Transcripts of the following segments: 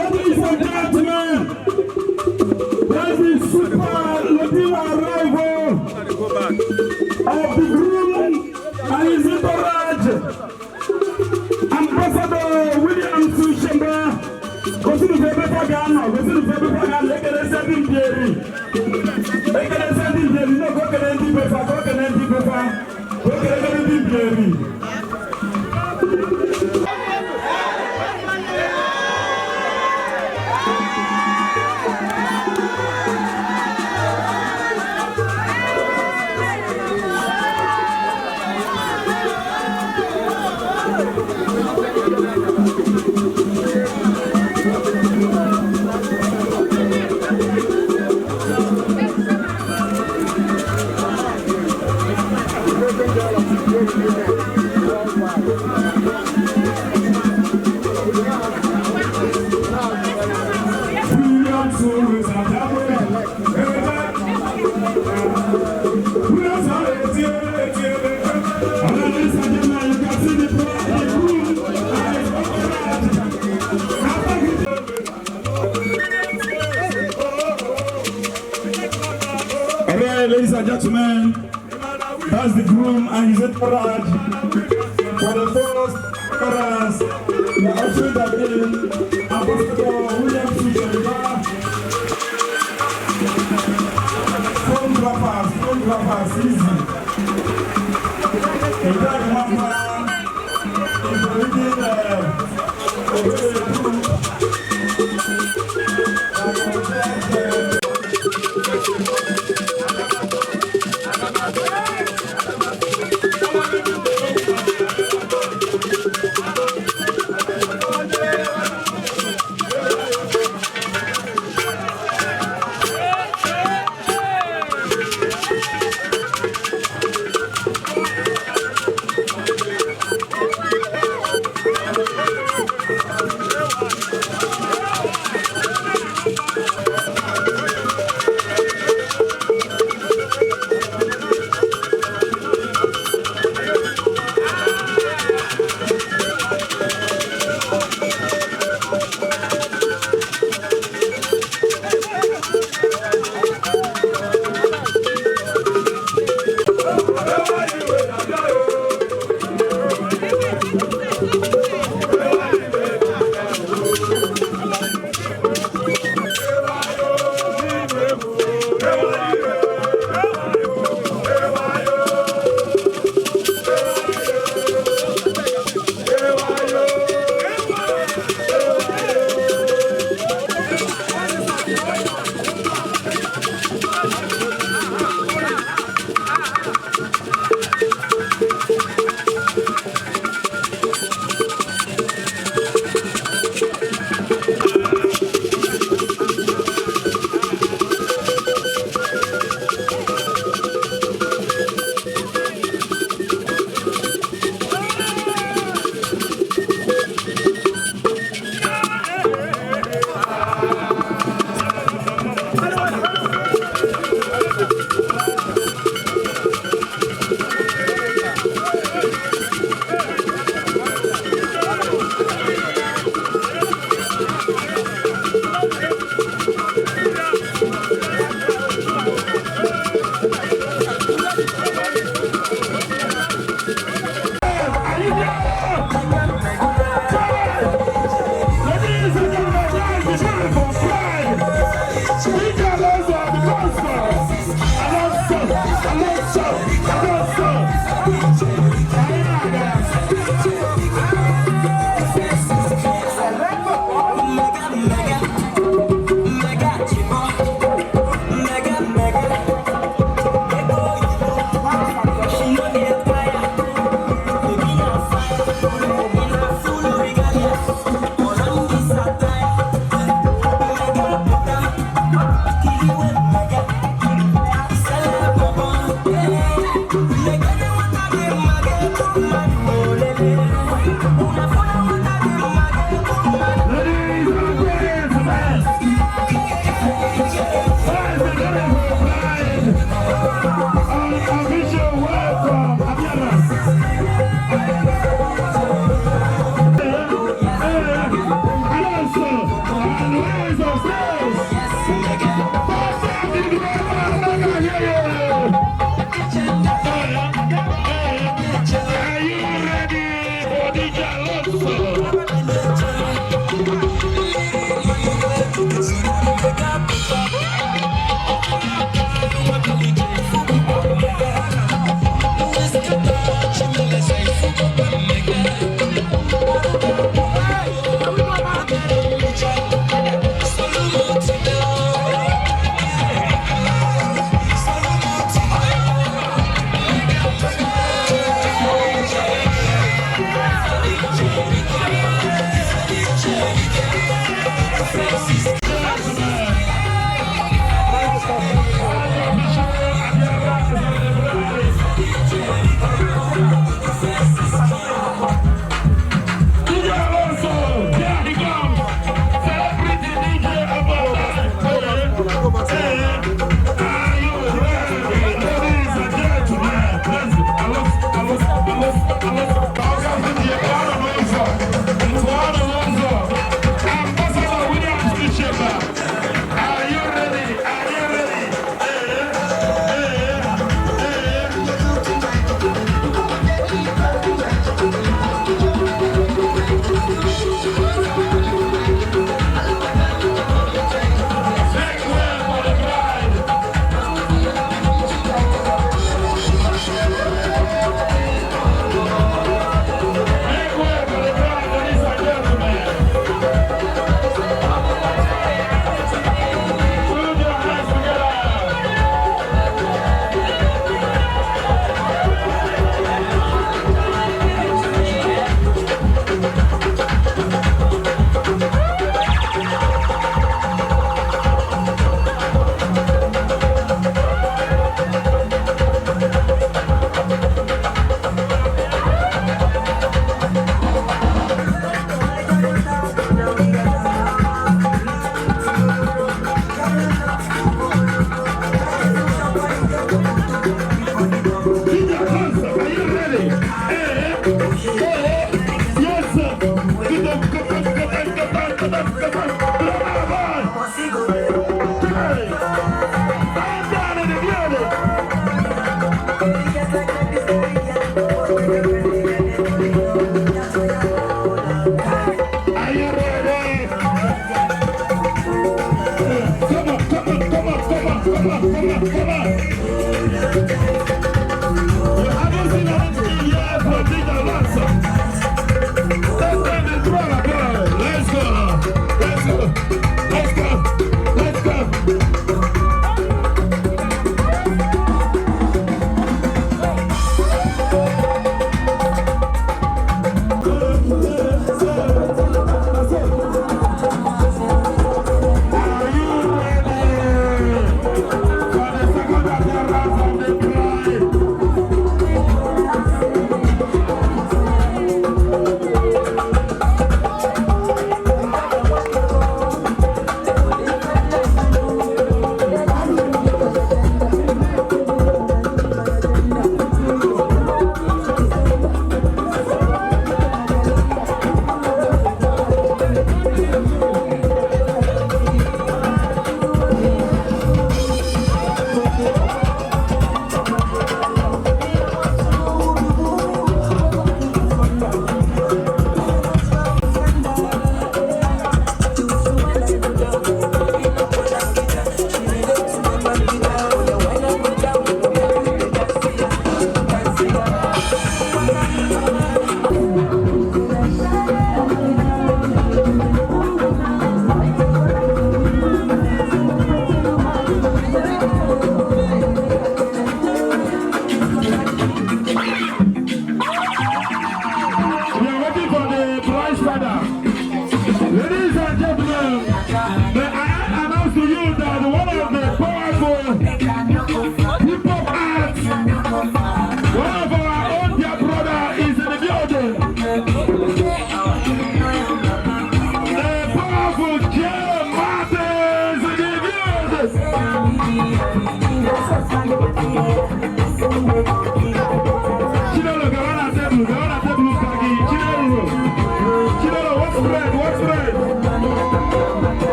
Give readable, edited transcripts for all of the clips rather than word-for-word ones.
Ladies and gentlemen, there's the super looking arrival of the groom and his entourage. Ambassador William Sushemba, go to the paper Pagano, go to the paper Pagano, look at the 7 Jerry. Look at the 7 Jerry, no, go to the empty paper, go to the empty paper, go to the empty Jerry. Ladies and gentlemen, that's the groom and his entourage for the first chorus. We are ushering them in. Ambassador William Sushemba, photographers, easy. Enjoy the mama,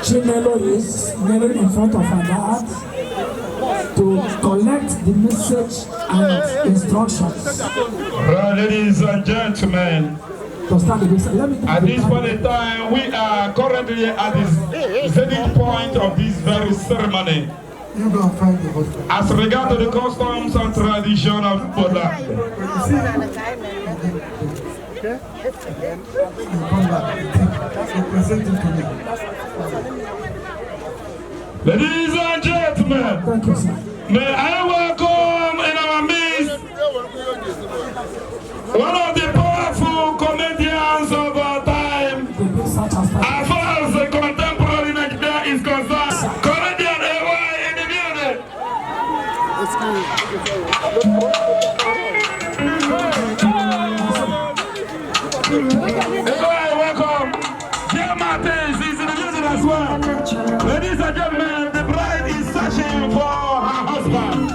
Chimelo is kneeling in front of her dad to collect the message and instructions. Ladies and gentlemen, at this point in time, we are currently at the zenith point of this very ceremony. As regards to the customs and tradition of Bola. Ladies and gentlemen, thank you, sir. May I welcome in our midst one of the powerful comedians of our time, as far as the contemporary Nigeria is concerned. Comedian AY in the building. AY, welcome. Dear Martins is in the building as well. Ladies and gentlemen, the bride is searching for her husband.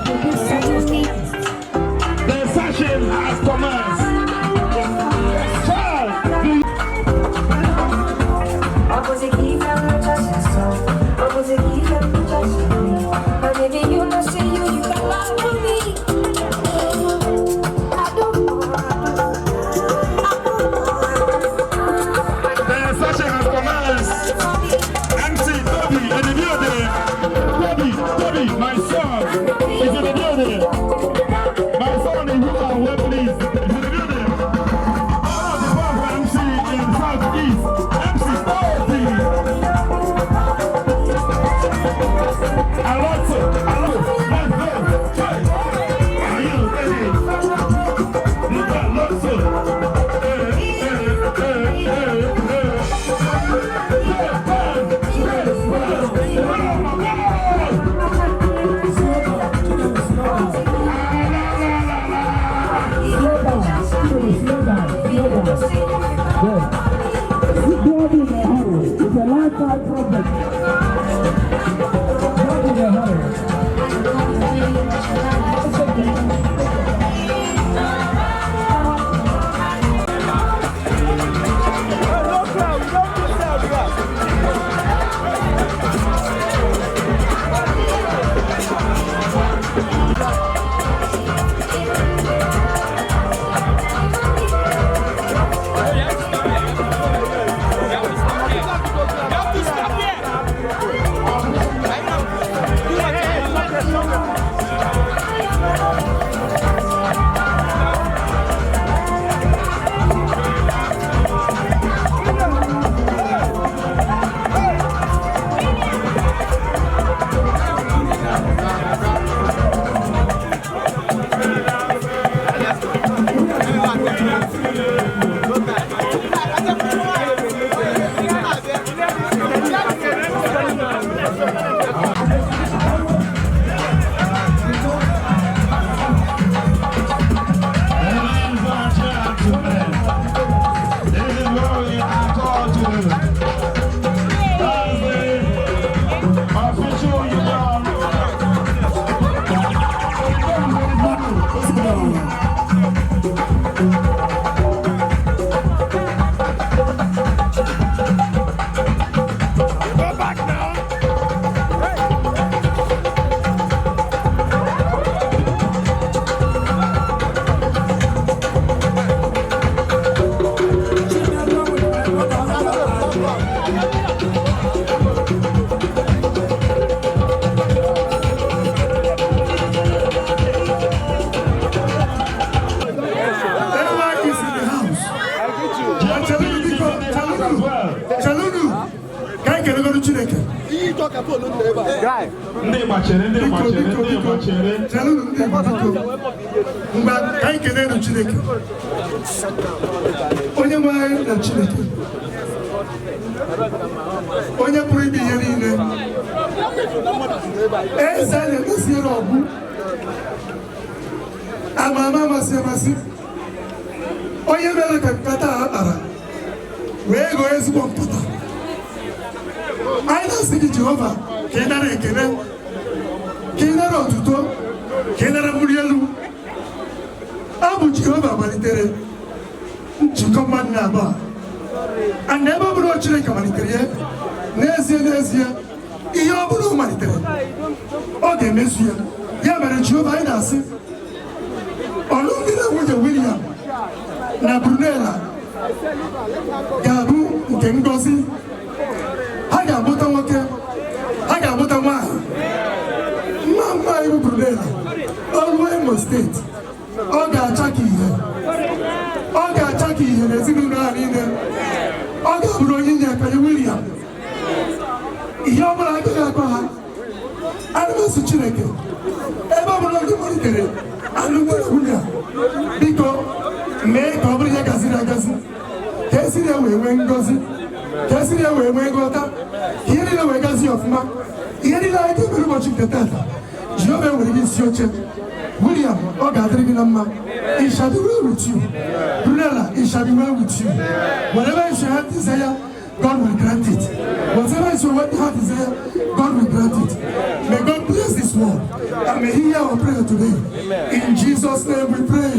The session has commenced. My son is in the building. My son is who are well pleased. Is in the building. All of the powerful MC in the southeast. MC Stolty. Alonso. Let's go. Are you ready? Look at Alonso. It's a lifetime project. Onye nwere na Chineke onye pụrụ ime ihe niile eze na-ekwesịrị ọgụ amama masị amasị onye mere ka nkata a kpara wee gụọ ezigbo nkata. Anyị na-asị gị Jehova ka ị nara ekele, ka ị nara otuto, ka ị nara mbuli elu. Ọ bụ Jehova malitere njikọ mmadụ na abụọ a na ebe ọ bụla Chineke malitere ya n'ezie n'ezie ihe ọ bụla ọ malitere ọ ga-emezu ya. Ya mere Jehova anyị na-asị ọlụmdi na nwunye William na Brunella ga-abụ nke ngọzi. Ha ga-amụta nwoke, ha ga-amụta nwaanyị. Mma anyị bụ Brunella ọrụ Imo steeti ọ ga-acha ka ihe, ọ ga-acha ka ihe n'ezinụlọ ha niile. Ọ ga-abụrụ onye inye aka ya William. Ihe ọ bụla agaghị akọ ha. Ana m asị Chineke ebe ọ bụla oge malitere alụmdi na nwunye a, biko mee ka ọ bụrụ ihe gaziri agazi, ka esi na wee nwee ngọzi, ka esi na wee nwee nghọta, ka ihe niile wee gazi ọfụma. Ihe niile anyị ga-emere ụbọchị nke tata, Jehova nwere gị isi oche. William, ọ ga-adịrị gị na mma. It shall be well with you. Brunella, it shall be well with you. Whatever is your heart desire, God will grant it. Whatever is your heart desire, God will grant it. May God bless this word, and may He hear our prayer today. In Jesus' name we pray.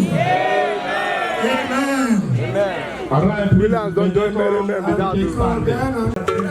Amen. All right, William, don't join me without this